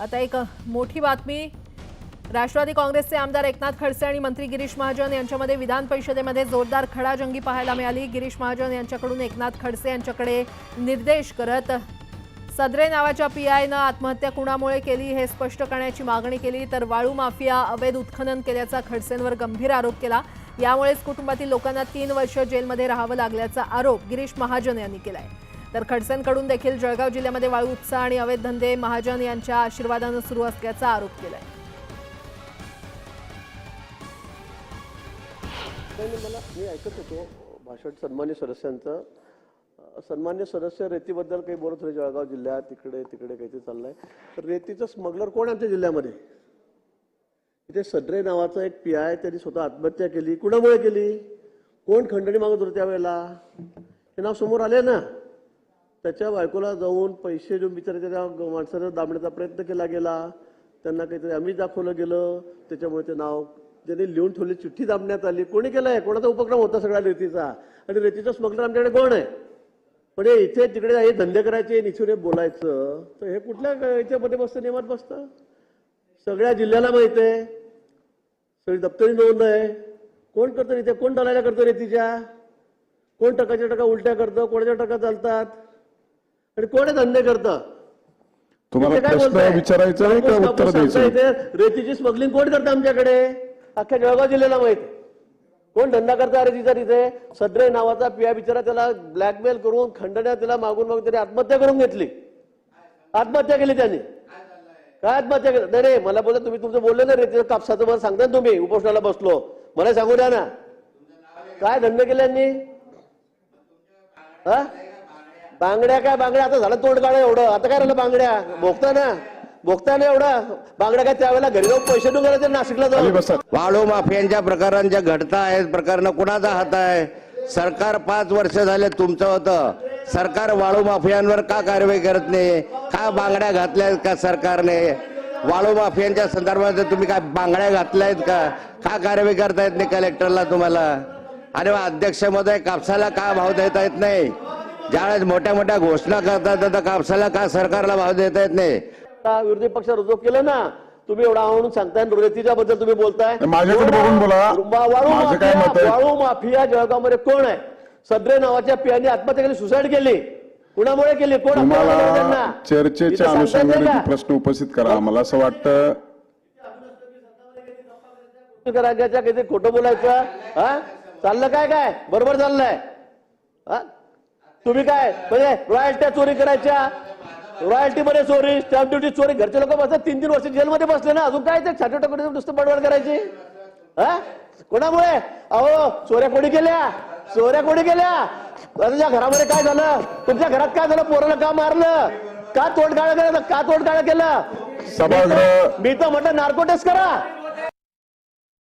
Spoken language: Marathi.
आता एक मोठी बातमी। राष्ट्रवादी काँग्रेसचे आमदार एकनाथ खडसे आणि मंत्री गिरीश महाजन यांच्यामध्ये विधान परिषदेमध्ये जोरदार खडाजंगी पाहायला मिळाली। गिरीश महाजन यांच्याकडून एकनाथ खडसे यांच्याकडे निर्देश करत सदरे नावाच्या पीआयनं आत्महत्या कुणामुळे केली हे स्पष्ट करण्याची मागणी केली। तर वाळू माफिया अवैध उत्खनन केल्याचा खडसेंवर गंभीर आरोप केला। यामुळेच कुटुंबातील लोकांना 3 वर्ष जेलमध्ये राहावं लागल्याचा आरोप गिरीश महाजन यांनी केलाय। तर खडसेंकडून देखील जळगाव जिल्ह्यामध्ये वाळू उपसा आणि अवैध धंदे महाजन यांच्या आशीर्वादाने सुरू असल्याचा आरोप केलाय। मला मी ऐकत होतो भाषण सन्मान्य सदस्यांचं। सन्मान्य सदस्य रेतीबद्दल काही बोलत होते। जळगाव जिल्ह्यात तिकडे काहीतरी चाललंय। तर रेतीचं स्मगलर कोण आमच्या जिल्ह्यामध्ये? इथे सदरे नावाचा एक पीआय त्यांनी स्वतः आत्महत्या केली। कुणामुळे केली? कोण खंडणी मागत होते त्यावेळेला? हे नाव समोर आले ना। त्याच्या बायकोला जाऊन पैसे देऊन बिचारे त्या माणसानं दाबण्याचा प्रयत्न केला गेला। त्यांना काहीतरी आम्ही दाखवलं गेलं। त्याच्यामुळे ते नाव ज्यांनी लिहून ठेवली चिठ्ठी दाबण्यात आली। कोणी केलंय? कोणाचा उपक्रम होता सगळ्या रेतीचा? आणि रेतीचा स्मगलर आमच्याकडे कोण आहे? पण इथे तिकडे हे धंदे करायचे निचून बोलायचं तर हे कुठल्या याच्यामध्ये बसतं? नियमात बसतं? सगळ्या जिल्ह्याला माहित आहे, सगळी दप्तरी नोंद आहे। कोण करतं इथे? कोण दलाल्या करतं रेतीच्या? कोण टकाच्या टका उलट्या करतं? कोणाच्या टका चालतात? आणि कोण धंदे करतं? तुम्हाला प्रश्न विचारायचा आहे का उत्तर द्यायचं? इथे रेतीची स्मगलिंग कोण करतं आमच्याकडे? अख्ख्या जळगाव जिल्ह्याला माहित। कोण धंदा करता रेतीचा? तिथे सदरे नावाचा पिया बिचारा त्याला ब्लॅकमेल करून खंडण्या त्याला मागून त्याने आत्महत्या करून घेतली। आत्महत्या केली त्यांनी। काय आत्महत्या केली? नाही मला बोला, तुम्ही तुमचं बोलले ना रेतीचं कापसाचं मला सांगता ना तुम्ही। उपोषणाला बसलो, मला सांगू द्या ना काय धंदे केले यांनी? हा बांगड्या? काय बांगड्या? आता झालं तोंड काढा एवढं। आता काय राहिलं बांगड्या? भोगता ना एवढा बांगड्या? काय त्यावेळेला घरी जाऊन पैसे देऊन गेले नाशिकला जाऊन? वाळू माफियांच्या प्रकारांच्या घडता आहेत प्रकरण कुणाचा हात आहे? सरकार 5 वर्ष झाले तुमचं होतं। सरकार वाळू माफियांवर का कारवाई करत नाही? का बांगड्या घातल्यात का सरकारने? वाळू माफियांच्या संदर्भात तुम्ही काय बांगड्या घातल्यात का? कारवाई करता येत नाही कलेक्टरला तुम्हाला? आणि अध्यक्ष महोदय, कापसाला का भाव देता येत नाही? ज्यावेळेस मोठ्या मोठ्या घोषणा करतात तर कापसाला का सरकारला भाव देता येत नाही? विरोधी पक्ष रुजू केलं ना तुम्ही एवढा म्हणून सांगताय। रेतीच्या बद्दल तुम्ही बोलताय। माझ्याकडे बघून बोला। वाळू माफिया जळगावमध्ये कोण आहे? सदरे नावाच्या पियाने आत्महत्या केली, सुसाईड केली। कुणामुळे केली? कोण? तुम्हाला चर्चेच्या अनुषंगाने प्रश्न उपस्थित करा। मला असं वाटतं राज्याच्या किती खोटं बोलायचं? हा चाललं काय बरोबर चाललंय? तुम्ही काय म्हणजे रॉयल्ट्या चोरी करायच्या? रॉयल्टी मध्ये चोरी, स्टॅम्प ड्युटी चोरी, घरचे लोक बसतात 3-3 वर्ष जेलमध्ये बसले ना। अजून काय ते छाटे टाकून नुसतं बडबड करायची? हा कोणामुळे? अहो चोऱ्या कोणी केल्या? तुमच्या घरामध्ये काय झालं? तुमच्या घरात काय झालं? पोराला का मारलं? का तोडगाळ केलं? मी तर म्हटलं नार्को टेस्ट करा।